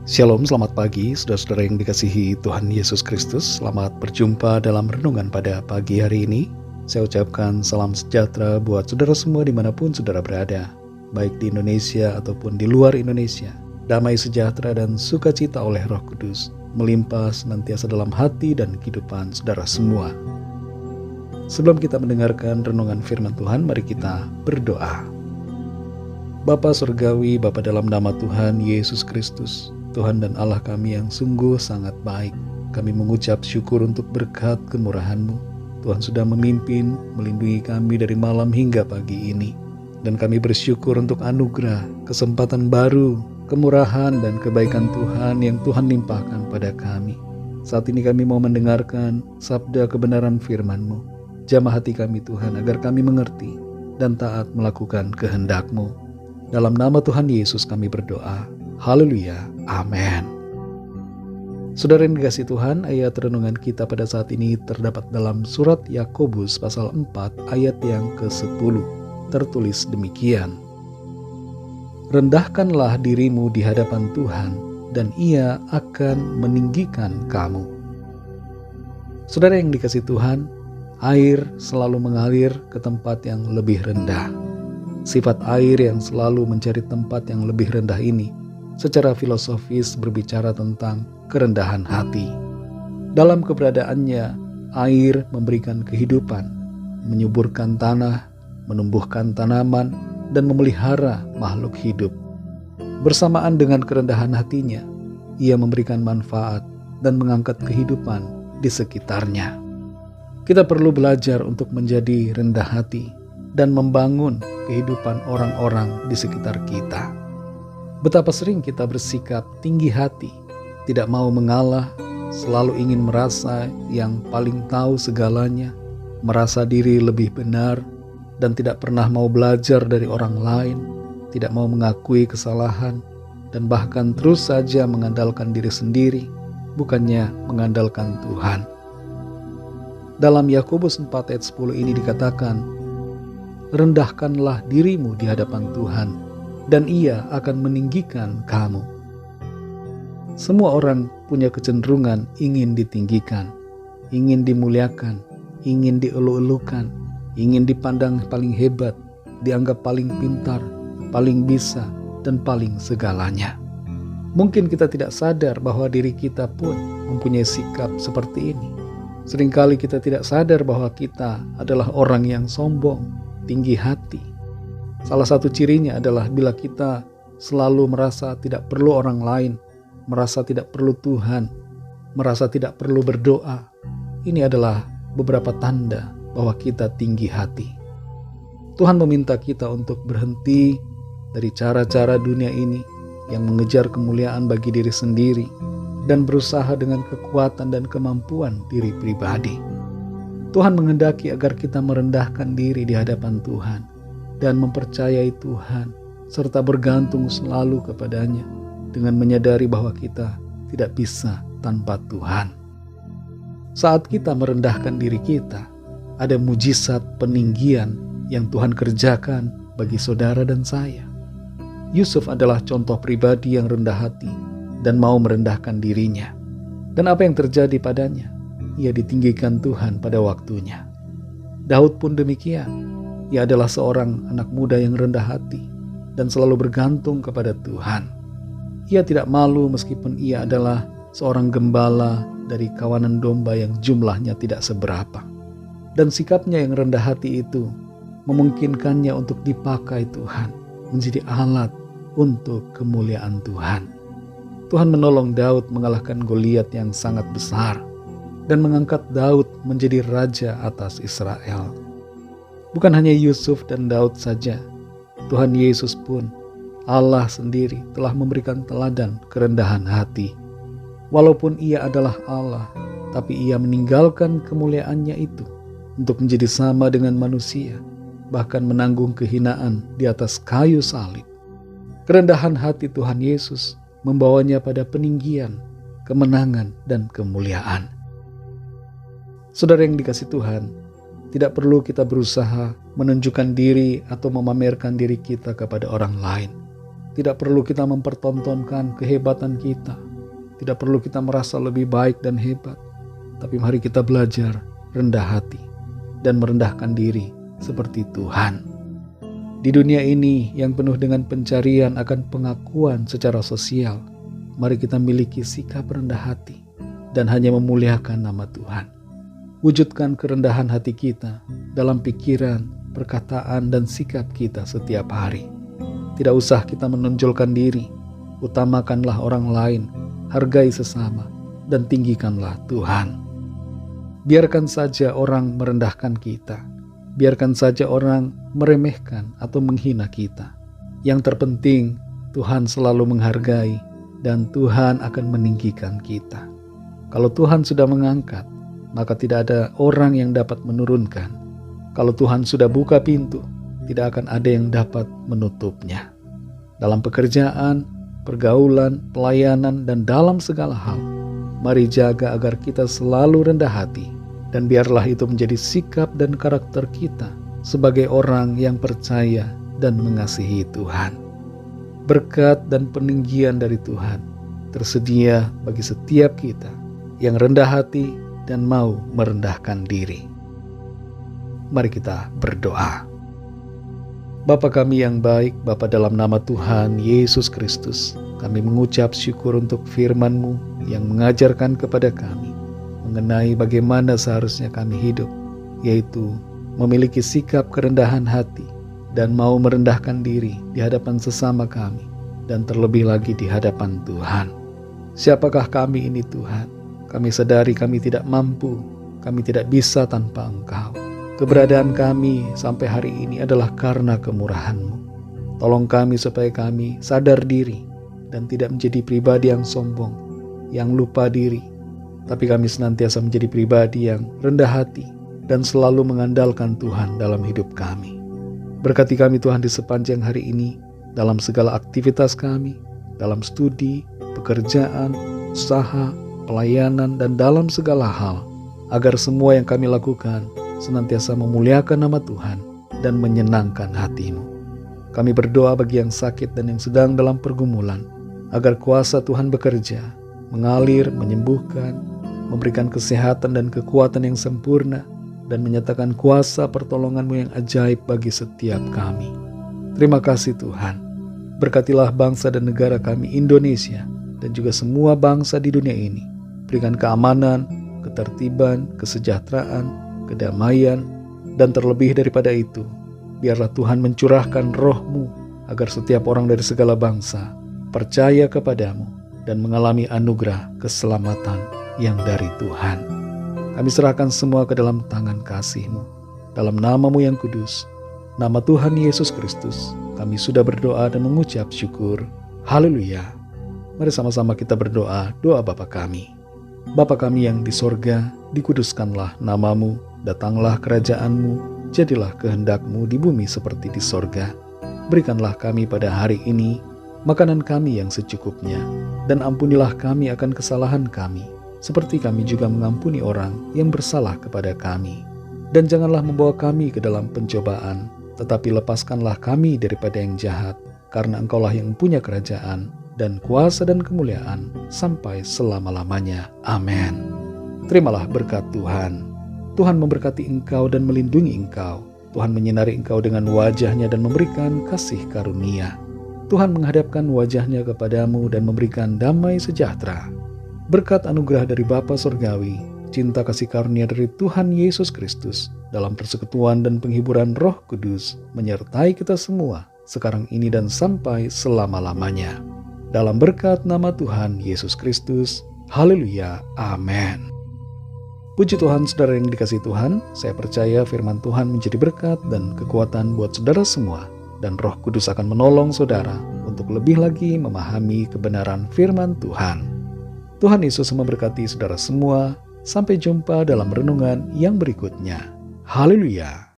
Shalom, selamat pagi saudara-saudara yang dikasihi Tuhan Yesus Kristus. Selamat berjumpa dalam renungan pada pagi hari ini. Saya ucapkan salam sejahtera buat saudara semua dimanapun saudara berada, baik di Indonesia ataupun di luar Indonesia. Damai sejahtera dan sukacita oleh Roh Kudus melimpah senantiasa dalam hati dan kehidupan saudara semua. Sebelum kita mendengarkan renungan firman Tuhan, mari kita berdoa. Bapa Surgawi, Bapa dalam nama Tuhan Yesus Kristus, Tuhan dan Allah kami yang sungguh sangat baik, kami mengucap syukur untuk berkat kemurahan-Mu. Tuhan sudah memimpin, melindungi kami dari malam hingga pagi ini. Dan kami bersyukur untuk anugerah, kesempatan baru, kemurahan dan kebaikan Tuhan yang Tuhan limpahkan pada kami. Saat ini kami mau mendengarkan sabda kebenaran firman-Mu. Jamah hati kami Tuhan agar kami mengerti dan taat melakukan kehendak-Mu. Dalam nama Tuhan Yesus kami berdoa. Haleluya. Amin. Saudara yang dikasihi Tuhan, ayat renungan kita pada saat ini terdapat dalam surat Yakobus pasal 4 ayat yang ke-10. Tertulis demikian. Rendahkanlah dirimu di hadapan Tuhan, dan Ia akan meninggikan kamu. Saudara yang dikasihi Tuhan, air selalu mengalir ke tempat yang lebih rendah. Sifat air yang selalu mencari tempat yang lebih rendah ini secara filosofis berbicara tentang kerendahan hati. Dalam keberadaannya, air memberikan kehidupan, menyuburkan tanah, menumbuhkan tanaman, dan memelihara makhluk hidup. Bersamaan dengan kerendahan hatinya, ia memberikan manfaat dan mengangkat kehidupan di sekitarnya. Kita perlu belajar untuk menjadi rendah hati dan membangun kehidupan orang-orang di sekitar kita. Betapa sering kita bersikap tinggi hati, tidak mau mengalah, selalu ingin merasa yang paling tahu segalanya, merasa diri lebih benar, dan tidak pernah mau belajar dari orang lain, tidak mau mengakui kesalahan, dan bahkan terus saja mengandalkan diri sendiri, bukannya mengandalkan Tuhan. Dalam Yakobus 4 ayat 10 ini dikatakan, rendahkanlah dirimu di hadapan Tuhan, dan Ia akan meninggikan kamu. Semua orang punya kecenderungan ingin ditinggikan, ingin dimuliakan, ingin dielu-elukan, ingin dipandang paling hebat, dianggap paling pintar, paling bisa, dan paling segalanya. Mungkin kita tidak sadar bahwa diri kita pun mempunyai sikap seperti ini. Seringkali kita tidak sadar bahwa kita adalah orang yang sombong, tinggi hati. Salah satu cirinya adalah bila kita selalu merasa tidak perlu orang lain, merasa tidak perlu Tuhan, merasa tidak perlu berdoa. Ini adalah beberapa tanda bahwa kita tinggi hati. Tuhan meminta kita untuk berhenti dari cara-cara dunia ini yang mengejar kemuliaan bagi diri sendiri dan berusaha dengan kekuatan dan kemampuan diri pribadi. Tuhan menghendaki agar kita merendahkan diri di hadapan Tuhan dan mempercayai Tuhan serta bergantung selalu kepadanya dengan menyadari bahwa kita tidak bisa tanpa Tuhan. Saat kita merendahkan diri kita, ada mujizat peninggian yang Tuhan kerjakan bagi saudara dan saya. Yusuf adalah contoh pribadi yang rendah hati dan mau merendahkan dirinya. Dan apa yang terjadi padanya? Ia ditinggikan Tuhan pada waktunya. Daud pun demikian. Ia adalah seorang anak muda yang rendah hati dan selalu bergantung kepada Tuhan. Ia tidak malu meskipun ia adalah seorang gembala dari kawanan domba yang jumlahnya tidak seberapa. Dan sikapnya yang rendah hati itu memungkinkannya untuk dipakai Tuhan, menjadi alat untuk kemuliaan Tuhan. Tuhan menolong Daud mengalahkan Goliat yang sangat besar dan mengangkat Daud menjadi raja atas Israel. Bukan hanya Yusuf dan Daud saja, Tuhan Yesus pun, Allah sendiri telah memberikan teladan kerendahan hati. Walaupun Ia adalah Allah, tapi Ia meninggalkan kemuliaannya itu untuk menjadi sama dengan manusia, bahkan menanggung kehinaan di atas kayu salib. Kerendahan hati Tuhan Yesus membawanya pada peninggian, kemenangan, dan kemuliaan. Saudara yang dikasihi Tuhan, tidak perlu kita berusaha menunjukkan diri atau memamerkan diri kita kepada orang lain. Tidak perlu kita mempertontonkan kehebatan kita. Tidak perlu kita merasa lebih baik dan hebat. Tapi mari kita belajar rendah hati dan merendahkan diri seperti Tuhan. Di dunia ini yang penuh dengan pencarian akan pengakuan secara sosial, mari kita miliki sikap rendah hati dan hanya memuliakan nama Tuhan. Wujudkan kerendahan hati kita dalam pikiran, perkataan, dan sikap kita setiap hari. Tidak usah kita menonjolkan diri, utamakanlah orang lain, hargai sesama, dan tinggikanlah Tuhan. Biarkan saja orang merendahkan kita, biarkan saja orang meremehkan atau menghina kita. Yang terpenting, Tuhan selalu menghargai dan Tuhan akan meninggikan kita. Kalau Tuhan sudah mengangkat, maka tidak ada orang yang dapat menurunkan. Kalau Tuhan sudah buka pintu, tidak akan ada yang dapat menutupnya. Dalam pekerjaan, pergaulan, pelayanan, dan dalam segala hal, mari jaga agar kita selalu rendah hati, dan biarlah itu menjadi sikap dan karakter kita sebagai orang yang percaya dan mengasihi Tuhan. Berkat dan peninggian dari Tuhan tersedia bagi setiap kita yang rendah hati dan mau merendahkan diri. Mari kita berdoa. Bapa kami yang baik, Bapa, dalam nama Tuhan Yesus Kristus, kami mengucap syukur untuk firman-Mu yang mengajarkan kepada kami mengenai bagaimana seharusnya kami hidup, yaitu memiliki sikap kerendahan hati dan mau merendahkan diri di hadapan sesama kami, dan terlebih lagi di hadapan Tuhan. Siapakah kami ini Tuhan? Kami sadari kami tidak mampu, kami tidak bisa tanpa Engkau. Keberadaan kami sampai hari ini adalah karena kemurahan-Mu. Tolong kami supaya kami sadar diri dan tidak menjadi pribadi yang sombong, yang lupa diri, tapi kami senantiasa menjadi pribadi yang rendah hati dan selalu mengandalkan Tuhan dalam hidup kami. Berkati kami Tuhan di sepanjang hari ini, dalam segala aktivitas kami, dalam studi, pekerjaan, usaha, pelayanan, dan dalam segala hal, agar semua yang kami lakukan senantiasa memuliakan nama Tuhan dan menyenangkan hati-Mu. Kami berdoa bagi yang sakit dan yang sedang dalam pergumulan, agar kuasa Tuhan bekerja, mengalir, menyembuhkan, memberikan kesehatan dan kekuatan yang sempurna, dan menyatakan kuasa pertolongan-Mu yang ajaib bagi setiap kami. Terima kasih Tuhan. Berkatilah bangsa dan negara kami Indonesia, dan juga semua bangsa di dunia ini. Berikan keamanan, ketertiban, kesejahteraan, kedamaian, dan terlebih daripada itu, biarlah Tuhan mencurahkan roh-Mu agar setiap orang dari segala bangsa percaya kepadamu dan mengalami anugerah keselamatan yang dari Tuhan. Kami serahkan semua ke dalam tangan kasih-Mu. Dalam nama-Mu yang kudus, nama Tuhan Yesus Kristus, kami sudah berdoa dan mengucap syukur. Haleluya. Mari sama-sama kita berdoa doa Bapa kami. Bapa kami yang di sorga, dikuduskanlah nama-Mu, datanglah kerajaan-Mu, jadilah kehendak-Mu di bumi seperti di sorga. Berikanlah kami pada hari ini makanan kami yang secukupnya, dan ampunilah kami akan kesalahan kami, seperti kami juga mengampuni orang yang bersalah kepada kami. Dan janganlah membawa kami ke dalam pencobaan, tetapi lepaskanlah kami daripada yang jahat, karena Engkaulah yang punya kerajaan, dan kuasa dan kemuliaan, sampai selama-lamanya. Amin. Terimalah berkat Tuhan. Tuhan memberkati engkau dan melindungi engkau. Tuhan menyinari engkau dengan wajah-Nya dan memberikan kasih karunia. Tuhan menghadapkan wajah-Nya kepadamu dan memberikan damai sejahtera. Berkat anugerah dari Bapa Surgawi, cinta kasih karunia dari Tuhan Yesus Kristus, dalam persekutuan dan penghiburan Roh Kudus, menyertai kita semua, sekarang ini dan sampai selama-lamanya. Dalam berkat nama Tuhan Yesus Kristus. Haleluya. Amin. Puji Tuhan, saudara yang dikasihi Tuhan, saya percaya firman Tuhan menjadi berkat dan kekuatan buat saudara semua, dan Roh Kudus akan menolong saudara untuk lebih lagi memahami kebenaran firman Tuhan. Tuhan Yesus memberkati saudara semua. Sampai jumpa dalam renungan yang berikutnya. Haleluya.